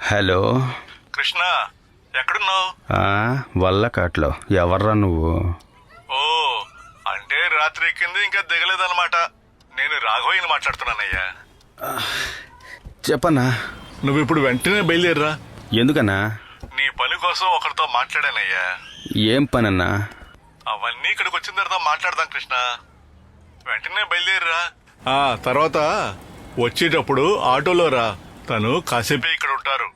Hello Krishna, ఎక్కడున్నావు? వల్లకాట్లో. ఎవర్రా నువ్వు? ఓ, అంటే రాత్రి ఎక్కింది ఇంకా దిగలేదన్నమాట. నేను రాఘవయ్యని మాట్లాడుతున్నానయ్యా. చెప్పన్నా. నువ్వు ఇప్పుడు వెంటనే బయలుదేరరా. ఎందుకన్నా? నీ పని కోసం ఒకరితో మాట్లాడానయ్యా. ఏం పనన్నా? అవన్నీ ఇక్కడికి వచ్చిన తర్వాత మాట్లాడదాం కృష్ణ. వెంటనే బయలుదేరరా. తర్వాత వచ్చేటప్పుడు ఆటోలో రా. తను కాసేపే ఇక్కడ ఉంటారు.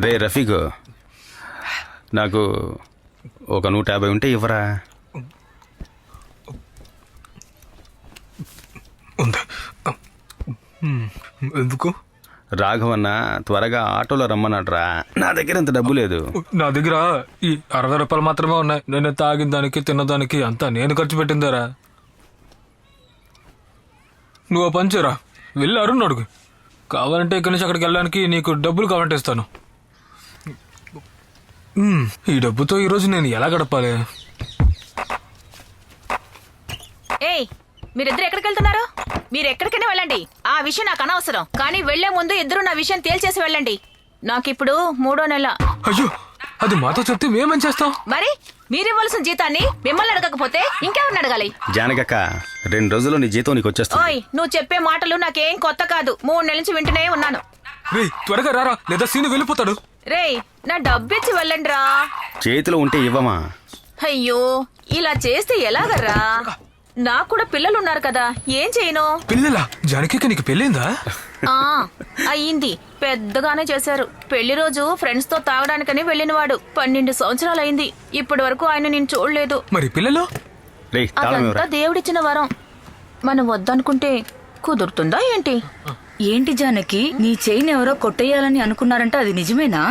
రే రఫీకు, నాకు ఒక 150 ఉంటే ఇవ్వరా. ఎందుకు? రాఘవన్న త్వరగా ఆటోలో రమ్మన్నాడ్రా. నా దగ్గర అంత డబ్బు లేదు. నా దగ్గర ఈ 60 రూపాయలు మాత్రమే ఉన్నాయి. నేను తాగిన దానికి తిన్నదానికి అంతా నేను ఖర్చు పెట్టిందారా. నువ్వు పంచరా, వెళ్ళి అరుణ్ అడుగు. కావాలంటే ఇక్కడి నుంచి అక్కడికి వెళ్ళడానికి నీకు డబ్బులు కావాలంటే ఇస్తాను. ఈ డబ్బుతో ఈరోజు నేను ఎలా గడపాలి? ఏయ్, మీరిద్దరు ఎక్కడికి వెళ్తున్నారు? మీరు ఎక్కడికైనా వెళ్ళండి, ఆ విషయం నాకు అనవసరం. కానీ వెళ్లే ముందు ఇద్దరు నా విషయం తేల్చేసి వెళ్ళండి. నాకిప్పుడు 3వ నెల. అయ్యో, అది మాతో చెప్తే మేమేం చేస్తాం? మరి మీరివ్వాల్సిన జీతాన్ని మిమ్మల్ని అడగకపోతే ఇంకెవరిని అడగాలి? జానకక్క, 2 రోజుల్లో నీ జీతం నీకు వచ్చేస్తుంది. ఓయ్, నువ్వు చెప్పే మాటలు నాకేం కొత్త కాదు. 3 నెలల నుంచి వింటూనే ఉన్నాను. రే, త్వరగా రారా, లేదా సీను వెళ్ళిపోతాడు. రేయ్, నా డబ్బిచ్చి వెళ్ళండి రా. చేతిలో ఉంటే ఇవ్వమా? అయ్యో, ఇలా చేస్తే ఎలాగర్రా? నాకు కూడా పిల్లలు ఉన్నారు కదా, ఏం చేయను? పిల్లలా? జానకి నీకు పెళ్ళైందా? అయ్యింది, పెద్దగానే చేశారు. పెళ్లి రోజు ఫ్రెండ్స్ తో తాగడానికని వెళ్ళినవాడు. 12 సంవత్సరాలు అయింది. ఇప్పటి వరకు ఆయన నేను చూడలేదు. మరి పిల్లలు? అదంతా దేవుడిచ్చిన వరం. మనం వద్దనుకుంటే కుదురుతుందా ఏంటి? ఏంటి జానకి, నీ చైన్ ఎవరో కొట్టేయాలని అనుకున్నారంట, అది నిజమేనా?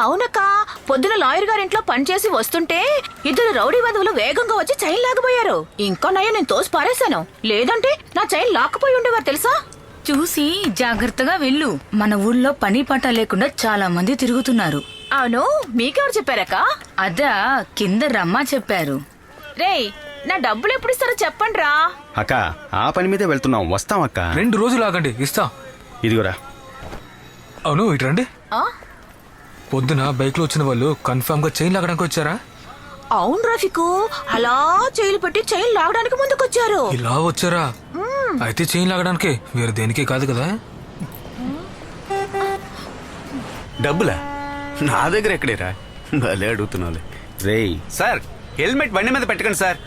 అవునక్క, పొద్దున లాయర్ గారింట్లో పనిచేసి వస్తుంటే 2 రౌడీ బంధువులు వేగంగా వచ్చి చైన్ లాగబోయారు. ఇంకా నయ్య నేను తోసి పారేశాను. లేదంటే నా చైన్ లాక్కుపోయి ఉండేవారు తెలుసా? చూసి జాగ్రత్తగా వెళ్ళు. మన ఊళ్ళో పని పాట లేకుండా చాలా మంది తిరుగుతున్నారు. అవును, మీకెవరు చెప్పారక్క? అదా, కింద రమ్మా చెప్పారు. రేయ్, నా డబ్బులు ఎప్పుడు ఇస్తారో చెప్పండి రా. అక్క, ఆ పని మీదే వెళ్తున్నాం. వస్తాం అక్క. 2 రోజులు ఆగండి, ఇస్తా. ఇదిగోరా. అవును, ఇటు రండి. పొద్దున బైక్ లో వచ్చిన వాళ్ళు కన్ఫర్మ్ గా చైన్ లాగడానికి వచ్చారా? అవును రఫీకు, అలా చైన్ పెట్టి చైన్ లాగడానికి ముందుకొచ్చారు. ఇలా వచ్చారా? అయితే చైన్ లాగడానికి, వేరే దేనికి కాదు కదా. డబ్బులా? నా దగ్గర ఎక్కడేరా? భలే అడుగుతున్నాను. రేయ్ సార్, హెల్మెట్ బండి మీద పెట్టకండి సార్.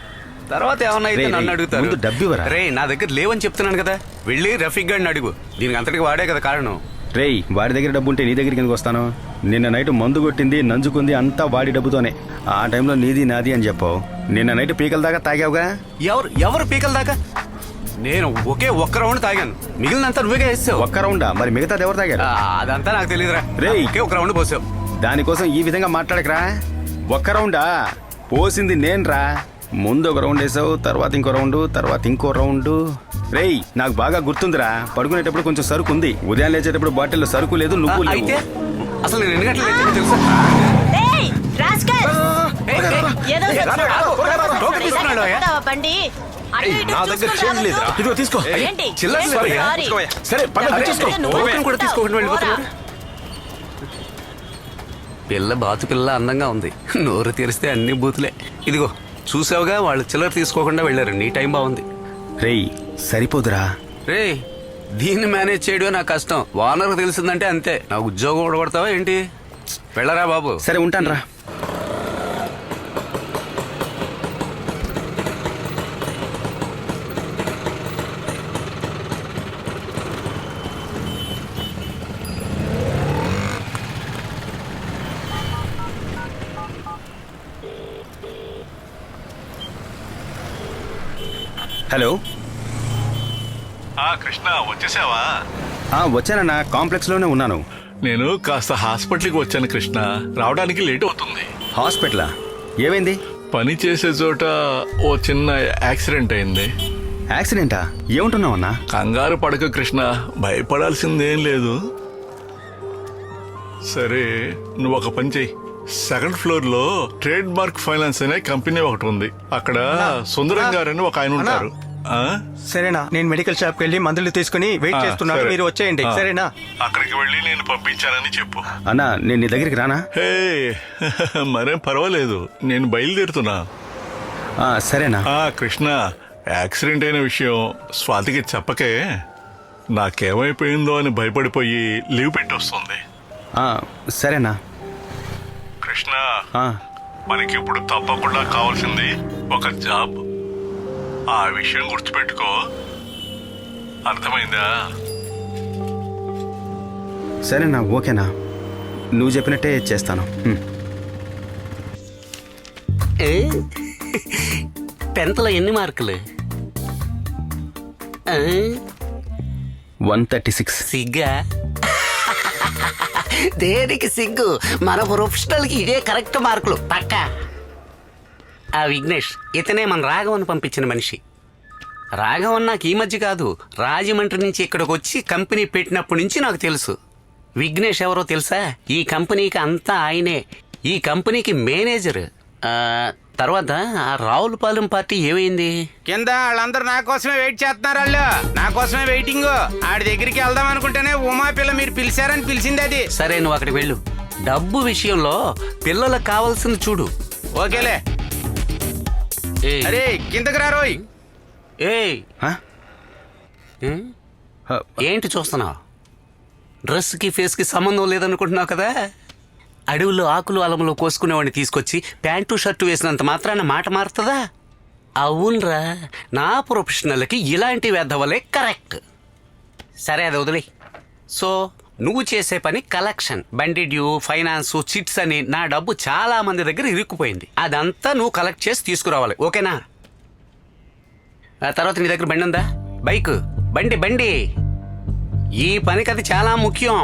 తర్వాత ఏమన్నా అయితే నన్ను అడుగుతారు. డబ్బు ఇవ్వరా? రే, నా దగ్గర లేవని చెప్తున్నాను కదా. వెళ్ళి రఫీక్ గారిని అడుగు. దీనికి అంతటికి వాడే కదా కారణం. రేయ్, వాడి దగ్గర డబ్బు ఉంటే నీ దగ్గరికి ఎందుకు వస్తాను? నిన్న నైట్ మందు కొట్టింది, నంజుకుంది అంతా వాడి డబ్బుతోనే. ఆ టైంలో నీది నాది అని చెప్పావు. నిన్న నైట్ పీకల దాకా తాగావుగా. ఎవరు పీకల దాకా? నేను ఒక్క రౌండ్ తాగాను, మిగిలినంతా నువ్వేగా వేసావు. ఒక్క రౌండా? మరి మిగతాది ఎవరు తాగారు? అదంతా నాకు తెలియదురా. రేయ్, ఒక రౌండ్ పోసావు. దానికోసం ఈ విధంగా మాట్లాడకరా. ఒక్క రౌండా పోసింది నేనురా. ముందు ఒక రౌండ్ వేసావు, తర్వాత ఇంకో రౌండ్, తర్వాత ఇంకో రౌండ్. రేయ్, నాకు బాగా గుర్తుందిరా. పడుకునేటప్పుడు కొంచెం సరుకు ఉంది. ఉదయం లేచేటప్పుడు బాటిల్లో సరుకు లేదు, నువ్వు అయితే అసలు నేను 2 గంటలు లేచానో తెలుసా? రేయ్, రాస్కల్! ఏదో బండి నా దగ్గర చేంజ్ లేదురా. ఇదిగో తీసుకో. ఏంటి? చిల్లర సరే, కూడా తీసుకోకుండా వెళ్ళిపోతున్నాడు. పిల్ల బాతు పిల్ల అందంగా ఉంది. నోరు తెరిస్తే అన్ని బూతులే. ఇదిగో చూసావుగా, వాళ్ళు చిల్లర తీసుకోకుండా వెళ్ళారు. నీ టైం బాగుంది. రేయ్, సరిపోదురా. రే, దీన్ని మేనేజ్ చేయడం నాకు కష్టం. ఓనర్ తెలిసిందంటే అంతే. నా ఉద్యోగం ఊడగొడతావా ఏంటి? వెళ్ళరా బాబు. సరే, ఉంటానురా. హలో. కృష్ణ, వచ్చేసావా? వచ్చానన్నా, కాంప్లెక్స్ లోనే ఉన్నాను. నేను కాస్త హాస్పిటల్కి వచ్చాను కృష్ణ. రావడానికి లేట్ అవుతుంది. హాస్పిటలా? ఏమైంది? పని చేసే చోట ఓ చిన్న యాక్సిడెంట్ అయింది. యాక్సిడెంటా? ఏముంటున్నావు అన్నా? కంగారు పడక కృష్ణ, భయపడాల్సిందేం లేదు. సరే నువ్వు ఒక పని చెయ్యి. సెకండ్ ఫ్లోర్ లో ట్రేడ్ మార్క్ ఫైనాన్స్ అనే కంపెనీ ఒకటి ఉంది. అక్కడ సుందరం గారని ఒక ఆయన ఉంటారు. ఆ? సరేనా, నేను మెడికల్ షాప్ కి వెళ్ళి మందులు తీసుకుని వెయిట్ ఆ, చేస్తున్నాను, సరే. మీరు వచ్చేయండి. ఆ. సరేనా? అక్కడికి వెళ్ళి నేను పంపించానని చెప్పు. అన్నా నేను నీ దగ్గరికి రానా? హే మరేం పర్వాలేదు, నేను బయలుదేరుతున్నా. సరేనా? కృష్ణ, యాక్సిడెంట్ అయిన విషయం స్వాతికి చెప్పకే. నాకేమైపోయిందో అని భయపడిపోయి లీవ్ పెట్టి వస్తుంది. సరేనా? కృష్ణ, ఆ, మనకి ఇప్పుడు తప్పకుండా కావాల్సింది ఒక జాబ్. ఆ విషయం గుర్తుపెట్టుకో, అర్థమైందా? సరేనా, ఓకేనా, నువ్వు చెప్పినట్టే చేస్తాను. 10th లో ఎన్ని మార్కులు? 136. సిగ్గా? దేనికి సిగ్గు? మన ప్రొఫెషనల్ కి ఇదే కరెక్ట్ మార్కులు పక్క. ఆ విఘ్నేష్ ఇతనే మన రాఘవన్ పంపించిన మనిషి. రాఘవన్ నాకు ఈ మధ్య కాదు, రాజమండ్రి నుంచి ఇక్కడికి వచ్చి కంపెనీ పెట్టినప్పటి నుంచి నాకు తెలుసు. విఘ్నేష్ ఎవరో తెలుసా? ఈ కంపెనీకి అంతా ఆయనే, ఈ కంపెనీకి మేనేజర్. తర్వాత ఆ రావులపాలెం పార్టీ ఏమైంది? కింద వాళ్ళందరూ నా కోసమే వెయిట్ చేస్తున్నారు. వాళ్ళు నా కోసమే వెయిటింగ్. ఆడి దగ్గరికి వెళ్దాం అనుకుంటేనే ఉమా పిల్ల మీరు పిలిచారని పిలిచింది అది. సరే నువ్వు అక్కడికి వెళ్ళు. డబ్బు విషయంలో పిల్లలకు కావాల్సింది చూడు. ఓకేలే. ఏయ్, అరే కిందకి రా రోయ్. ఏయ్, ఆ? ఏ? ఏంటి చూస్తున్నావు? డ్రెస్కి ఫేస్కి సంబంధం లేదనుకుంటున్నావు కదా? అడవుల్లో ఆకులు అలములు కోసుకునేవాడిని తీసుకొచ్చి ప్యాంటు షర్టు వేసినంత మాత్రాన మాట మారుతుందా? అవునరా, నా ప్రొఫెషనల్కి ఇలాంటి వెధవలే కరెక్ట్. సరే అది వదిలే. సో నువ్వు చేసే పని కలెక్షన్. బండి డ్యూ, ఫైనాన్స్, చిట్స్ అని నా డబ్బు చాలా మంది దగ్గర ఇరుక్కుపోయింది. అదంతా నువ్వు కలెక్ట్ చేసి తీసుకురావాలి, ఓకేనా? ఆ తర్వాత నీ దగ్గర బండి ఉందా? బైక్, బండి. ఈ పనికి అది చాలా ముఖ్యం.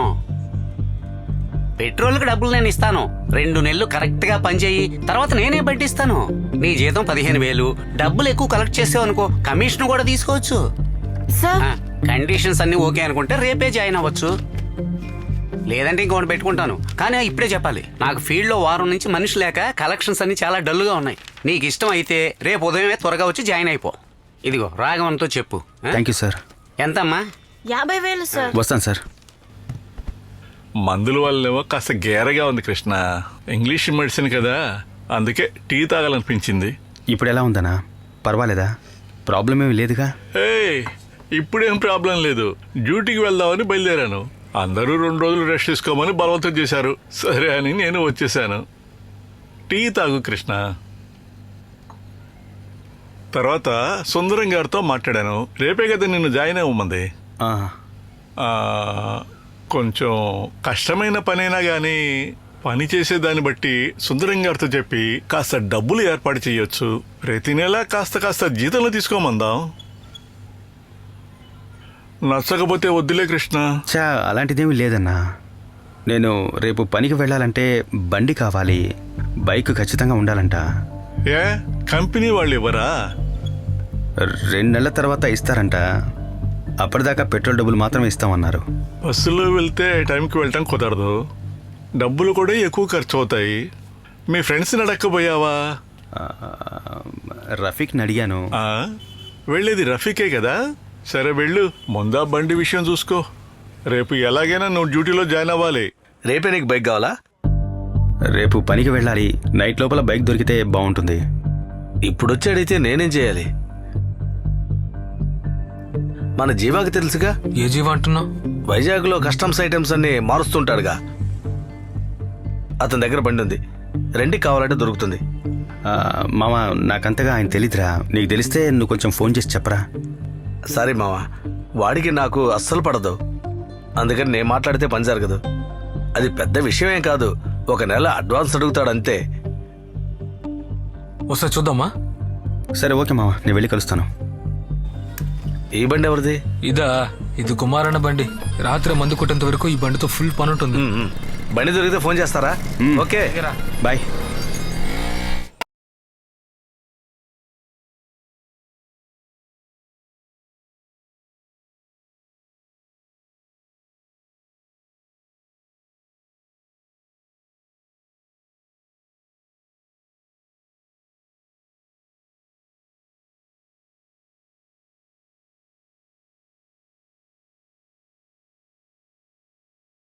పెట్రోల్కి డబ్బులు నేను ఇస్తాను. 2 నెలలు కరెక్ట్గా పనిచేయి, తర్వాత నేనే బండి ఇస్తాను. నీ జీతం 15,000. డబ్బులు ఎక్కువ కలెక్ట్ చేసావు అనుకో, కమిషన్ కూడా తీసుకోవచ్చు. సార్ కండిషన్స్ అన్ని ఓకే అనుకుంటే రేపే జాయిన్ అవ్వచ్చు, లేదంటే ఇంకోటి పెట్టుకుంటాను. కానీ ఇప్పుడే చెప్పాలి, నాకు ఫీల్డ్లో వారం నుంచి మనిషి లేక కలెక్షన్స్ అన్ని చాలా డల్గా ఉన్నాయి. నీకు ఇష్టం అయితే రేపు ఉదయమే త్వరగా వచ్చి జాయిన్ అయిపో. ఇదిగో రాఘవన్తో చెప్పు. Thank you sir. ఎంతమ్మా? 50,000 సార్. వస్తాను సార్. మందుల వల్లేమో కాస్త గేరగా ఉంది కృష్ణ. ఇంగ్లీష్ మెడిసిన్ కదా, అందుకే టీ తాగాలనిపించింది. ఇప్పుడు ఎలా ఉందనా? పర్వాలేదా? ప్రాబ్లం ఏమి లేదుగా? ఇప్పుడేం ప్రాబ్లం లేదు. డ్యూటీకి వెళ్దామని బయలుదేరాను. అందరూ 2 రోజులు రెస్ట్ తీసుకోమని బలవంతం చేశారు. సరే అని నేను వచ్చేసాను. టీ తాగు కృష్ణ. తర్వాత సుందరం గారితో మాట్లాడాను. రేపే కదా నిన్ను జాయిన్ అవ్వమంది. కొంచెం కష్టమైన పనైనా కానీ పని చేసేదాన్ని బట్టి సుందరం గారితో చెప్పి కాస్త డబ్బులు ఏర్పాటు చేయొచ్చు. ప్రతి నెల కాస్త జీతంలో తీసుకోమందాం. నచ్చకపోతే వద్దులే కృష్ణ. అలాంటిదేమీ లేదన్నా. నేను రేపు పనికి వెళ్ళాలంటే బండి కావాలి, బైక్ ఖచ్చితంగా ఉండాలంట. ఏ కంపెనీ వాళ్ళు ఇవ్వరా? 2 నెలల తర్వాత ఇస్తారంట. అప్పటిదాకా పెట్రోల్ డబ్బులు మాత్రమే ఇస్తామన్నారు. బస్సులో వెళ్తే టైంకి వెళ్ళటం కుదరదు, డబ్బులు కూడా ఎక్కువ ఖర్చు అవుతాయి. మీ ఫ్రెండ్స్ని అడగకపోయావా? రఫీక్ని అడిగాను. వెళ్ళేది రఫీకే కదా. సరే వెళ్ళు, ముందా బండి విషయం చూసుకో. రేపు ఎలాగైనా నువ్వు డ్యూటీలో జాయిన్ అవ్వాలి. రేపే నీకు బైక్ కావాలా? రేపు పనికి వెళ్ళాలి. నైట్ లోపల బైక్ దొరికితే బాగుంటుంది. ఇప్పుడు వచ్చి అడిగితే నేనేం చేయాలి? మన జీవాకి తెలుసుగా. ఏ జీవా అంటున్నావు? వైజాగ్లో కస్టమ్స్ ఐటమ్స్ అన్ని మారుస్తుంటాడుగా, అతని దగ్గర బండి ఉంది. రెండుకి కావాలంటే దొరుకుతుంది. మామ నాకంతగా ఆయన తెలీదురా. నీకు తెలిస్తే నువ్వు కొంచెం ఫోన్ చేసి చెప్పరా. సరే మామ, వాడికి నాకు అస్సలు పడదు, అందుకని నేను మాట్లాడితే పని జరగదు. అది పెద్ద విషయమేం కాదు, 1 నెల అడ్వాన్స్ అడుగుతాడు అంతే. ఒకసారి చూద్దామా? సరే ఓకే మామ, నేను వెళ్ళి కలుస్తాను. ఈ బండి ఎవరిది? ఇది కుమారన్న బండి. రాత్రి మందు కొట్టేంత వరకు ఈ బండితో ఫుల్ పని ఉంటుంది. బండి దొరికితే ఫోన్ చేస్తారా? Okay bye.